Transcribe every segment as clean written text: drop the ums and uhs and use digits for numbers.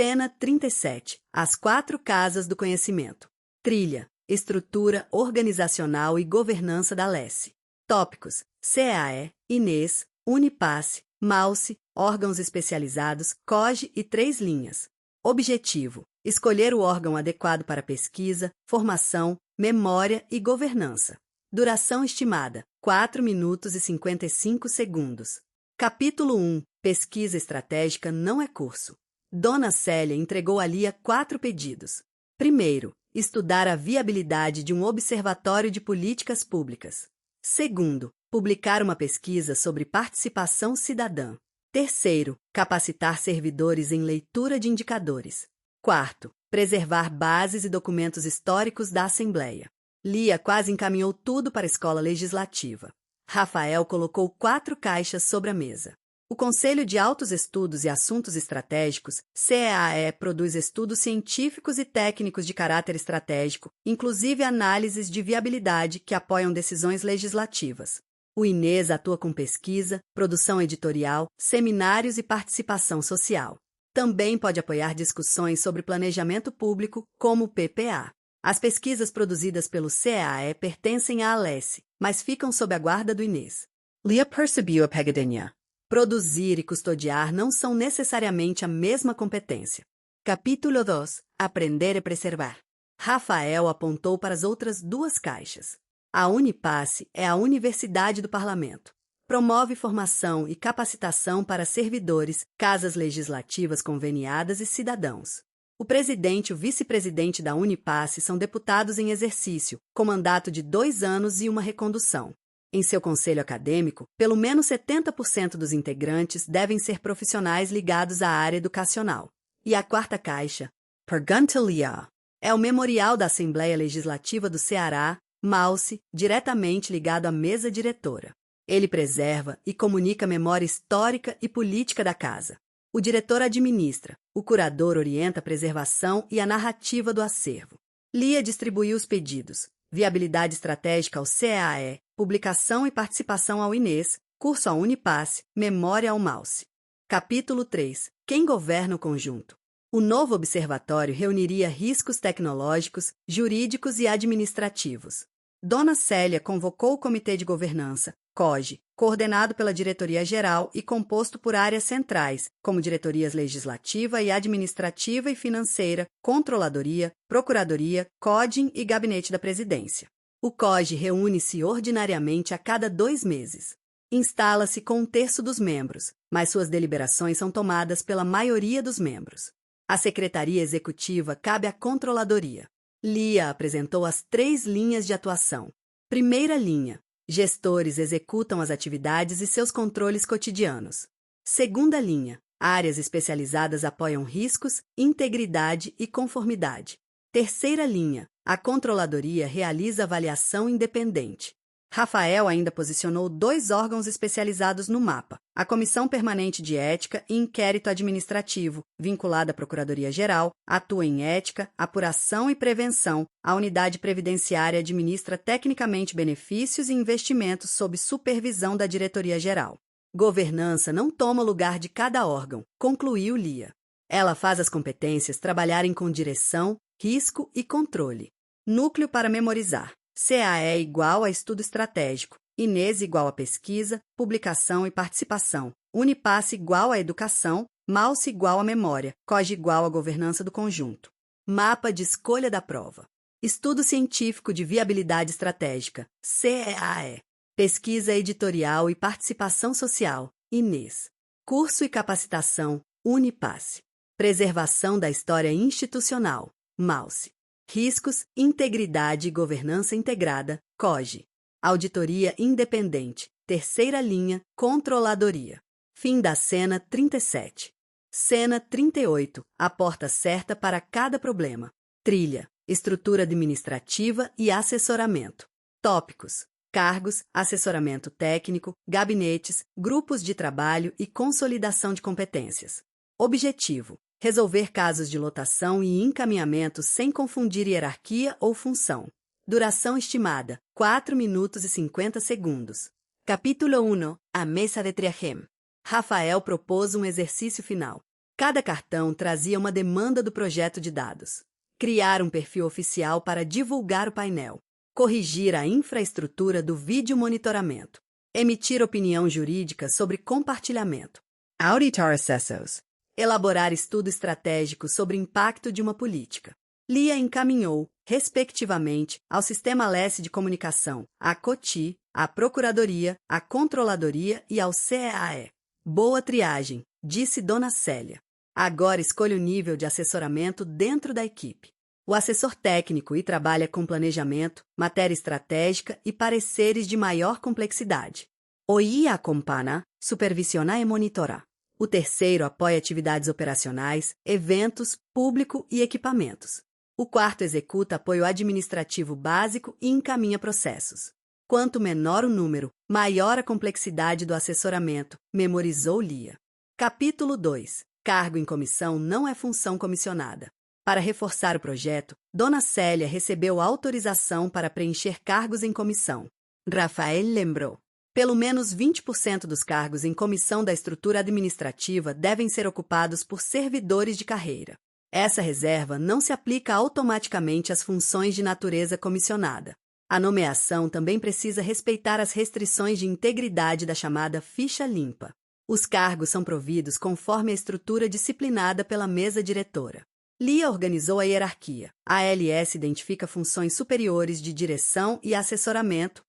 Cena 37. As 4 casas do conhecimento. Trilha, estrutura organizacional e governança da LESSE. Tópicos: CAE, Inês, Unipasse, MAUSE, órgãos especializados, COGE e 3 linhas. Objetivo: escolher o órgão adequado para pesquisa, formação, memória e governança. Duração estimada: 4 minutos e 55 segundos. Capítulo 1. Pesquisa estratégica não é curso. Dona Célia entregou a Lia 4 pedidos. Primeiro, estudar a viabilidade de um observatório de políticas públicas. Segundo, publicar uma pesquisa sobre participação cidadã. Terceiro, capacitar servidores em leitura de indicadores. Quarto, preservar bases e documentos históricos da Assembleia. Lia quase encaminhou tudo para a escola legislativa. Rafael colocou 4 caixas sobre a mesa. O Conselho de Altos Estudos e Assuntos Estratégicos, CEAE, produz estudos científicos e técnicos de caráter estratégico, inclusive análises de viabilidade que apoiam decisões legislativas. O Inês atua com pesquisa, produção editorial, seminários e participação social. Também pode apoiar discussões sobre planejamento público, como o PPA. As pesquisas produzidas pelo CEAE pertencem à LESSE, mas ficam sob a guarda do Inês. Lia percebeu a pegadinha. Produzir e custodiar não são necessariamente a mesma competência. Capítulo 2. Aprender e preservar. Rafael apontou para as outras 2 caixas. A Unipasse é a Universidade do Parlamento. Promove formação e capacitação para servidores, casas legislativas conveniadas e cidadãos. O presidente e o vice-presidente da Unipasse são deputados em exercício, com mandato de 2 anos e uma recondução. Em seu conselho acadêmico, pelo menos 70% dos integrantes devem ser profissionais ligados à área educacional. E a 4ª caixa, Pergunta Lia, é o memorial da Assembleia Legislativa do Ceará, MAUSE, diretamente ligado à mesa diretora. Ele preserva e comunica a memória histórica e política da casa. O diretor administra, o curador orienta a preservação e a narrativa do acervo. Lia distribuiu os pedidos: viabilidade estratégica ao CEAE, publicação e participação ao Inês, curso ao Unipasse, memória ao MAUSE. Capítulo 3. Quem governa o conjunto? O novo observatório reuniria riscos tecnológicos, jurídicos e administrativos. Dona Célia convocou o Comitê de Governança, COGE, coordenado pela Diretoria-Geral e composto por áreas centrais, como diretorias legislativa e administrativa e financeira, controladoria, procuradoria, CODIM e gabinete da presidência. O COGE reúne-se ordinariamente a cada 2 meses. Instala-se com 1/3 dos membros, mas suas deliberações são tomadas pela maioria dos membros. A Secretaria Executiva cabe à Controladoria. Lia apresentou as 3 linhas de atuação. Primeira linha: gestores executam as atividades e seus controles cotidianos. Segunda linha: áreas especializadas apoiam riscos, integridade e conformidade. Terceira linha: a Controladoria realiza avaliação independente. Rafael ainda posicionou 2 órgãos especializados no mapa: a Comissão Permanente de Ética e Inquérito Administrativo, vinculada à Procuradoria-Geral, atua em ética, apuração e prevenção. A Unidade Previdenciária administra tecnicamente benefícios e investimentos sob supervisão da Diretoria-Geral. Governança não toma o lugar de cada órgão, concluiu Lia. Ela faz as competências trabalharem com direção, risco e controle. Núcleo para memorizar: CAE igual a estudo estratégico, Inês igual a pesquisa, publicação e participação, Unipasse igual a educação, MAUSE igual a memória, COGE igual a governança do conjunto. Mapa de escolha da prova: Estudo científico de viabilidade estratégica, CEAE. Pesquisa editorial e participação social, Inês. Curso e capacitação, Unipasse. Preservação da história institucional, MAUSE. Riscos, integridade e governança integrada, COGE. Auditoria independente, terceira linha, Controladoria. Fim da cena 37. Cena 38. A porta certa para cada problema. Trilha, estrutura administrativa e assessoramento. Tópicos: cargos, assessoramento técnico, gabinetes, grupos de trabalho e consolidação de competências. Objetivo: resolver casos de lotação e encaminhamento sem confundir hierarquia ou função. Duração estimada: 4 minutos e 50 segundos. Capítulo 1. A mesa de triagem. Rafael propôs um exercício final. Cada cartão trazia uma demanda do projeto de dados. Criar um perfil oficial para divulgar o painel. Corrigir a infraestrutura do vídeo monitoramento. Emitir opinião jurídica sobre compartilhamento. Auditar assessos. Elaborar estudo estratégico sobre impacto de uma política. Lia encaminhou, respectivamente, ao Sistema Leste de Comunicação, à COTI, à Procuradoria, à Controladoria e ao CEAE. Boa triagem, disse Dona Célia. Agora escolha o nível de assessoramento dentro da equipe. O assessor técnico e trabalha com planejamento, matéria estratégica e pareceres de maior complexidade. O IA acompanha, supervisiona e monitora. O terceiro apoia atividades operacionais, eventos, público e equipamentos. O quarto executa apoio administrativo básico e encaminha processos. Quanto menor o número, maior a complexidade do assessoramento, memorizou Lia. Capítulo 2. Cargo em comissão não é função comissionada. Para reforçar o projeto, Dona Célia recebeu autorização para preencher cargos em comissão. Rafael lembrou. Pelo menos 20% dos cargos em comissão da estrutura administrativa devem ser ocupados por servidores de carreira. Essa reserva não se aplica automaticamente às funções de natureza comissionada. A nomeação também precisa respeitar as restrições de integridade da chamada ficha limpa. Os cargos são providos conforme a estrutura disciplinada pela mesa diretora. Lia organizou a hierarquia. A ALS identifica funções superiores de direção e assessoramento,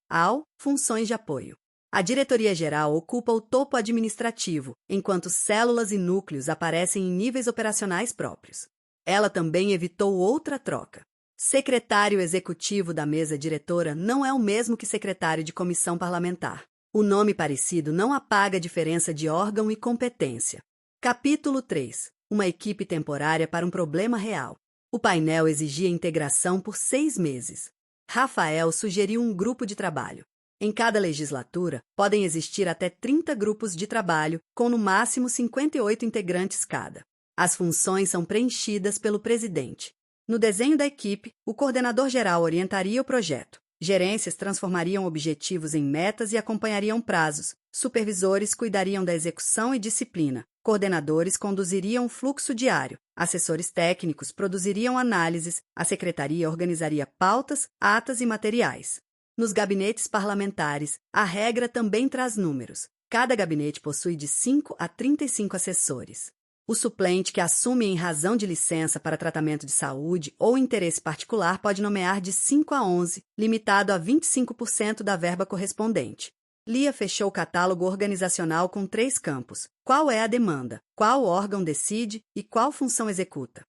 funções de apoio. A diretoria-geral ocupa o topo administrativo, enquanto células e núcleos aparecem em níveis operacionais próprios. Ela também evitou outra troca. Secretário executivo da mesa diretora não é o mesmo que secretário de comissão parlamentar. O nome parecido não apaga a diferença de órgão e competência. Capítulo 3. Uma equipe temporária para um problema real. O painel exigia integração por 6 meses. Rafael sugeriu um grupo de trabalho. Em cada legislatura, podem existir até 30 grupos de trabalho, com no máximo 58 integrantes cada. As funções são preenchidas pelo presidente. No desenho da equipe, o coordenador-geral orientaria o projeto. Gerências transformariam objetivos em metas e acompanhariam prazos. Supervisores cuidariam da execução e disciplina. Coordenadores conduziriam o fluxo diário. Assessores técnicos produziriam análises. A secretaria organizaria pautas, atas e materiais. Nos gabinetes parlamentares, a regra também traz números. Cada gabinete possui de 5 a 35 assessores. O suplente que assume em razão de licença para tratamento de saúde ou interesse particular pode nomear de 5 a 11, limitado a 25% da verba correspondente. Lia fechou o catálogo organizacional com 3 campos. Qual é a demanda? Qual órgão decide? E qual função executa?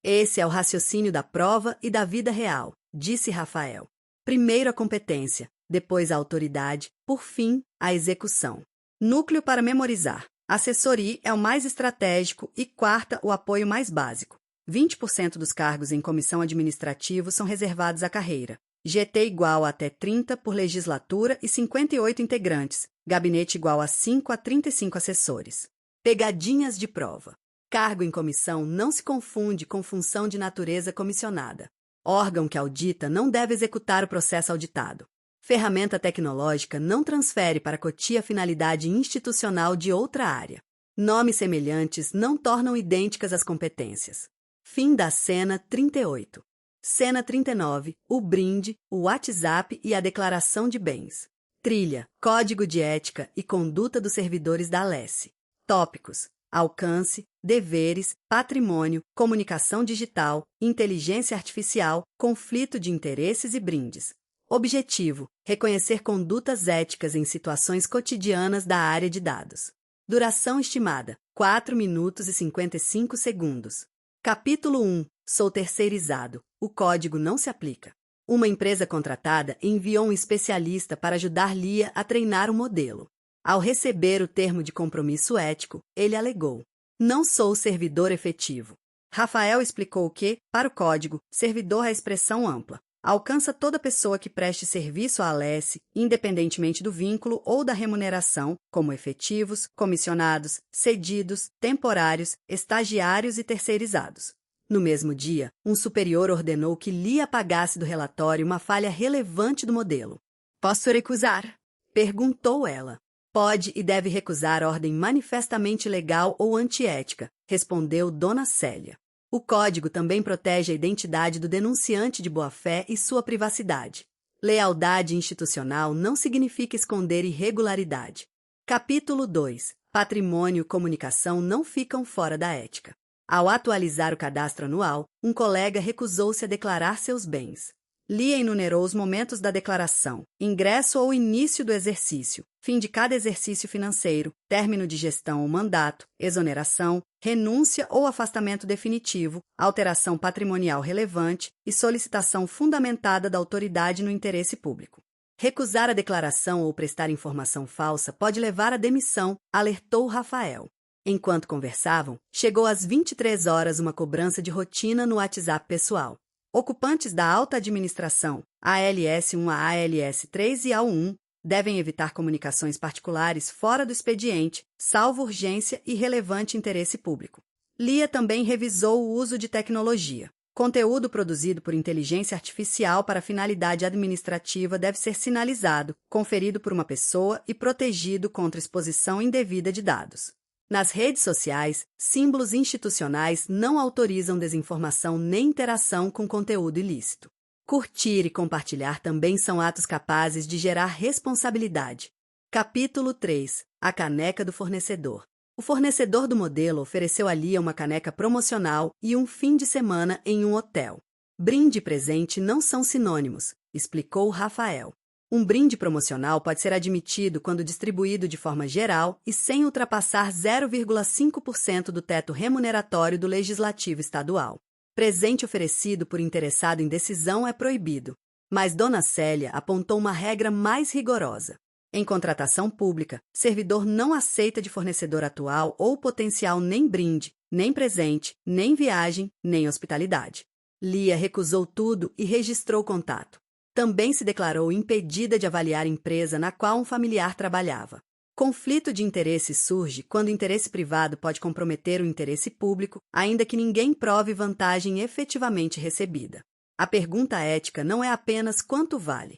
Esse é o raciocínio da prova e da vida real, disse Rafael. Primeiro a competência, depois a autoridade, por fim, a execução. Núcleo para memorizar. Assessoria é o mais estratégico e quarta, o apoio mais básico. 20% dos cargos em comissão administrativa são reservados à carreira. GT igual a até 30 por legislatura e 58 integrantes. Gabinete igual a 5 a 35 assessores. Pegadinhas de prova. Cargo em comissão não se confunde com função de natureza comissionada. Órgão que audita não deve executar o processo auditado. Ferramenta tecnológica não transfere para a COTI a finalidade institucional de outra área. Nomes semelhantes não tornam idênticas as competências. Fim da cena 38. Cena 39. O brinde, o WhatsApp e a declaração de bens. Trilha, Código de Ética e Conduta dos Servidores da ALS. Tópicos: alcance, deveres, patrimônio, comunicação digital, inteligência artificial, conflito de interesses e brindes. Objetivo: reconhecer condutas éticas em situações cotidianas da área de dados. Duração estimada: 4 minutos e 55 segundos. Capítulo 1. Sou terceirizado. O código não se aplica. Uma empresa contratada enviou um especialista para ajudar Lia a treinar o modelo. Ao receber o termo de compromisso ético, ele alegou: não sou servidor efetivo. Rafael explicou que, para o código, servidor é expressão ampla. Alcança toda pessoa que preste serviço à ALS, independentemente do vínculo ou da remuneração, como efetivos, comissionados, cedidos, temporários, estagiários e terceirizados. No mesmo dia, um superior ordenou que Lia apagasse do relatório uma falha relevante do modelo. Posso recusar? Perguntou ela. Pode e deve recusar ordem manifestamente ilegal ou antiética, respondeu Dona Célia. O código também protege a identidade do denunciante de boa-fé e sua privacidade. Lealdade institucional não significa esconder irregularidade. Capítulo 2. Patrimônio e comunicação não ficam fora da ética. Ao atualizar o cadastro anual, um colega recusou-se a declarar seus bens. Lia enumerou os momentos da declaração: ingresso ou início do exercício, fim de cada exercício financeiro, término de gestão ou mandato, exoneração, renúncia ou afastamento definitivo, alteração patrimonial relevante e solicitação fundamentada da autoridade no interesse público. Recusar a declaração ou prestar informação falsa pode levar à demissão, alertou Rafael. Enquanto conversavam, chegou às 23 horas uma cobrança de rotina no WhatsApp pessoal. Ocupantes da alta administração, ALS1 a ALS3 e AU1, devem evitar comunicações particulares fora do expediente, salvo urgência e relevante interesse público. Lia também revisou o uso de tecnologia. Conteúdo produzido por inteligência artificial para finalidade administrativa deve ser sinalizado, conferido por uma pessoa e protegido contra exposição indevida de dados. Nas redes sociais, símbolos institucionais não autorizam desinformação nem interação com conteúdo ilícito. Curtir e compartilhar também são atos capazes de gerar responsabilidade. Capítulo 3. A caneca do fornecedor. O fornecedor do modelo ofereceu a Lia uma caneca promocional e um fim de semana em um hotel. Brinde e presente não são sinônimos, explicou Rafael. Um brinde promocional pode ser admitido quando distribuído de forma geral e sem ultrapassar 0,5% do teto remuneratório do Legislativo Estadual. Presente oferecido por interessado em decisão é proibido, mas Dona Célia apontou uma regra mais rigorosa. Em contratação pública, servidor não aceita de fornecedor atual ou potencial nem brinde, nem presente, nem viagem, nem hospitalidade. Lia recusou tudo e registrou contato. Também se declarou impedida de avaliar empresa na qual um familiar trabalhava. Conflito de interesse surge quando o interesse privado pode comprometer o interesse público, ainda que ninguém prove vantagem efetivamente recebida. A pergunta ética não é apenas quanto vale.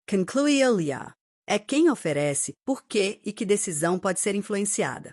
Concluía Lia. É quem oferece, por quê e que decisão pode ser influenciada.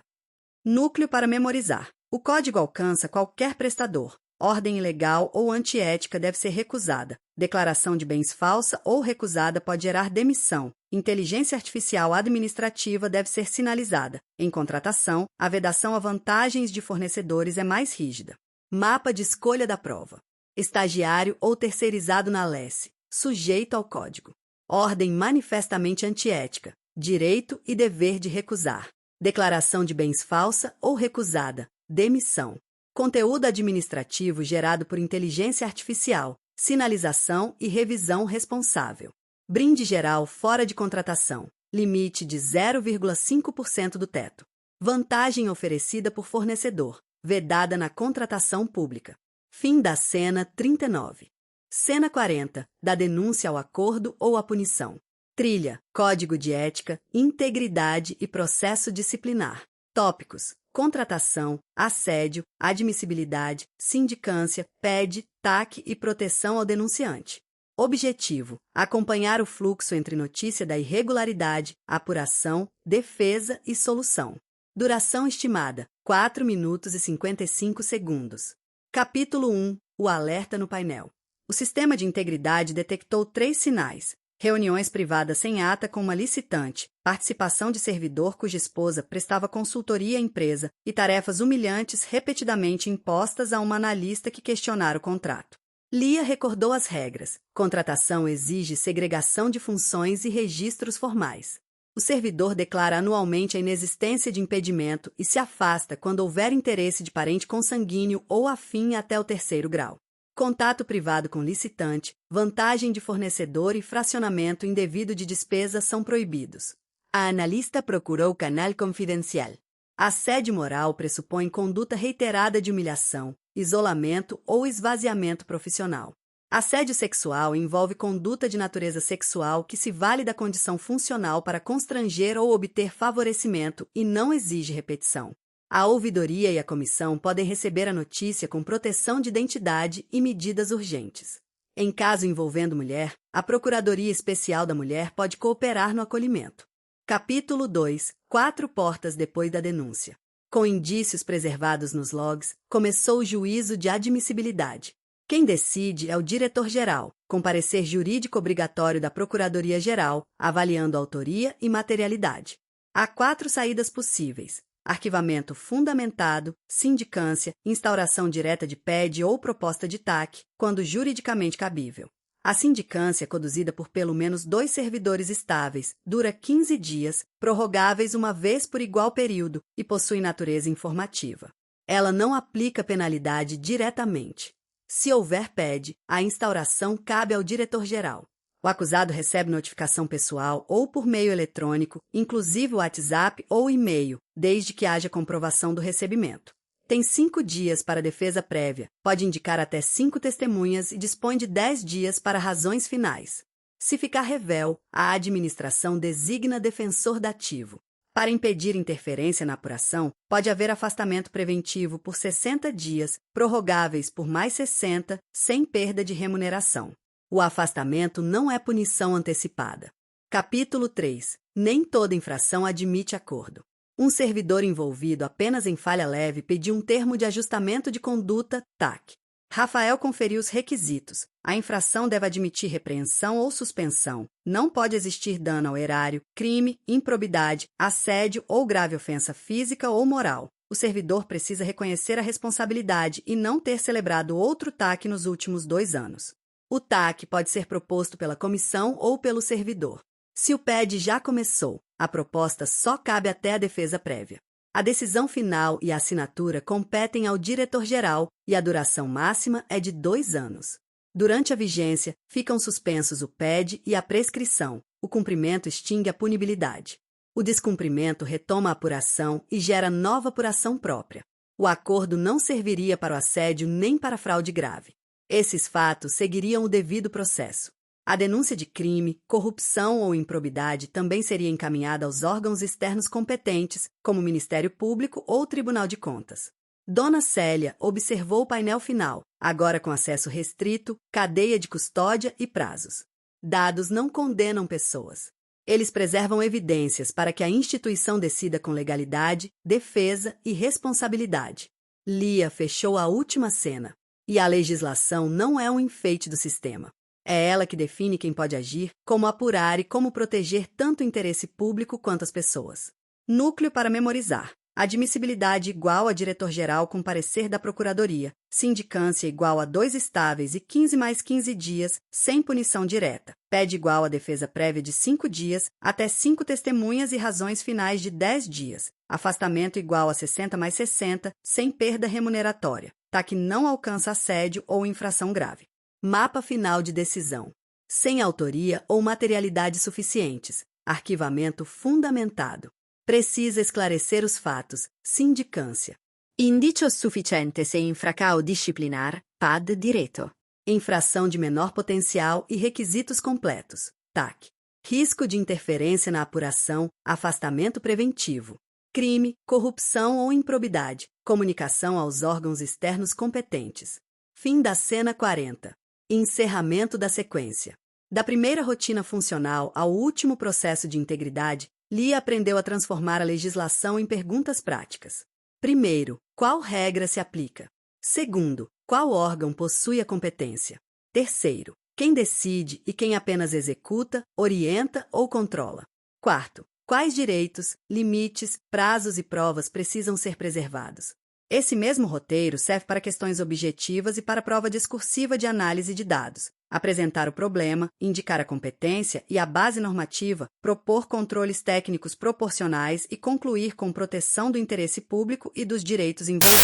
Núcleo para memorizar. O código alcança qualquer prestador. Ordem ilegal ou antiética deve ser recusada. Declaração de bens falsa ou recusada pode gerar demissão. Inteligência artificial administrativa deve ser sinalizada. Em contratação, a vedação a vantagens de fornecedores é mais rígida. Mapa de escolha da prova. Estagiário ou terceirizado na LESS. Sujeito ao código. Ordem manifestamente antiética. Direito e dever de recusar. Declaração de bens falsa ou recusada. Demissão. Conteúdo administrativo gerado por inteligência artificial, sinalização e revisão responsável. Brinde geral fora de contratação, limite de 0,5% do teto. Vantagem oferecida por fornecedor, vedada na contratação pública. Fim da cena 39. Cena 40, da denúncia ao acordo ou à punição. Trilha, código de ética, integridade e processo disciplinar. Tópicos: contratação, assédio, admissibilidade, sindicância, PED, TAC e proteção ao denunciante. Objetivo: acompanhar o fluxo entre notícia da irregularidade, apuração, defesa e solução. Duração estimada: 4 minutos e 55 segundos. Capítulo 1. O alerta no painel. O sistema de integridade detectou 3 sinais: reuniões privadas sem ata com uma licitante, participação de servidor cuja esposa prestava consultoria à empresa e tarefas humilhantes repetidamente impostas a uma analista que questionara o contrato. Lia recordou as regras. Contratação exige segregação de funções e registros formais. O servidor declara anualmente a inexistência de impedimento e se afasta quando houver interesse de parente consanguíneo ou afim até o 3º grau. Contato privado com licitante, vantagem de fornecedor e fracionamento indevido de despesas são proibidos. A analista procurou canal confidencial. Assédio moral pressupõe conduta reiterada de humilhação, isolamento ou esvaziamento profissional. Assédio sexual envolve conduta de natureza sexual que se vale da condição funcional para constranger ou obter favorecimento e não exige repetição. A ouvidoria e a comissão podem receber a notícia com proteção de identidade e medidas urgentes. Em caso envolvendo mulher, a Procuradoria Especial da Mulher pode cooperar no acolhimento. Capítulo 2. 4 portas depois da denúncia. Com indícios preservados nos logs, começou o juízo de admissibilidade. Quem decide é o diretor-geral, com parecer jurídico obrigatório da Procuradoria-Geral, avaliando autoria e materialidade. Há 4 saídas possíveis: arquivamento fundamentado, sindicância, instauração direta de PED ou proposta de TAC, quando juridicamente cabível. A sindicância, conduzida por pelo menos 2 servidores estáveis, dura 15 dias, prorrogáveis uma vez por igual período e possui natureza informativa. Ela não aplica penalidade diretamente. Se houver PED, a instauração cabe ao diretor-geral. O acusado recebe notificação pessoal ou por meio eletrônico, inclusive o WhatsApp ou e-mail, desde que haja comprovação do recebimento. Tem 5 dias para defesa prévia, pode indicar até 5 testemunhas e dispõe de 10 dias para razões finais. Se ficar revel, a administração designa defensor dativo. Para impedir interferência na apuração, pode haver afastamento preventivo por 60 dias, prorrogáveis por mais 60, sem perda de remuneração. O afastamento não é punição antecipada. Capítulo 3. Nem toda infração admite acordo. Um servidor envolvido apenas em falha leve pediu um termo de ajustamento de conduta, TAC. Rafael conferiu os requisitos. A infração deve admitir repreensão ou suspensão. Não pode existir dano ao erário, crime, improbidade, assédio ou grave ofensa física ou moral. O servidor precisa reconhecer a responsabilidade e não ter celebrado outro TAC nos últimos 2 anos. O TAC pode ser proposto pela comissão ou pelo servidor. Se o PED já começou, a proposta só cabe até a defesa prévia. A decisão final e a assinatura competem ao diretor-geral e a duração máxima é de 2 anos. Durante a vigência, ficam suspensos o PED e a prescrição. O cumprimento extingue a punibilidade. O descumprimento retoma a apuração e gera nova apuração própria. O acordo não serviria para o assédio nem para a fraude grave. Esses fatos seguiriam o devido processo. A denúncia de crime, corrupção ou improbidade também seria encaminhada aos órgãos externos competentes, como o Ministério Público ou o Tribunal de Contas. Dona Célia observou o painel final, agora com acesso restrito, cadeia de custódia e prazos. Dados não condenam pessoas. Eles preservam evidências para que a instituição decida com legalidade, defesa e responsabilidade. Lia fechou a última cena. E a legislação não é um enfeite do sistema. É ela que define quem pode agir, como apurar e como proteger tanto o interesse público quanto as pessoas. Núcleo para memorizar. Admissibilidade igual a diretor-geral com parecer da Procuradoria. Sindicância igual a 2 estáveis e 15 mais 15 dias, sem punição direta. PED igual a defesa prévia de 5 dias, até 5 testemunhas e razões finais de 10 dias. Afastamento igual a 60 mais 60, sem perda remuneratória. TAC não alcança assédio ou infração grave. Mapa final de decisão. Sem autoria ou materialidade suficientes. Arquivamento fundamentado. Precisa esclarecer os fatos. Sindicância. Indicios suficientes se infração disciplinar. PAD direto. Infração de menor potencial e requisitos completos. TAC. Risco de interferência na apuração. Afastamento preventivo. Crime, corrupção ou improbidade. Comunicação aos órgãos externos competentes. Fim da cena 40. Encerramento da sequência. Da primeira rotina funcional ao último processo de integridade, Lia aprendeu a transformar a legislação em perguntas práticas. Primeiro, qual regra se aplica? Segundo, qual órgão possui a competência? Terceiro, quem decide e quem apenas executa, orienta ou controla? Quarto, quais direitos, limites, prazos e provas precisam ser preservados? Esse mesmo roteiro serve para questões objetivas e para prova discursiva de análise de dados. Apresentar o problema, indicar a competência e a base normativa, propor controles técnicos proporcionais e concluir com proteção do interesse público e dos direitos envolvidos.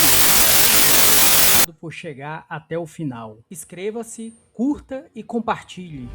Por chegar até o final. Inscreva-se, curta e compartilhe.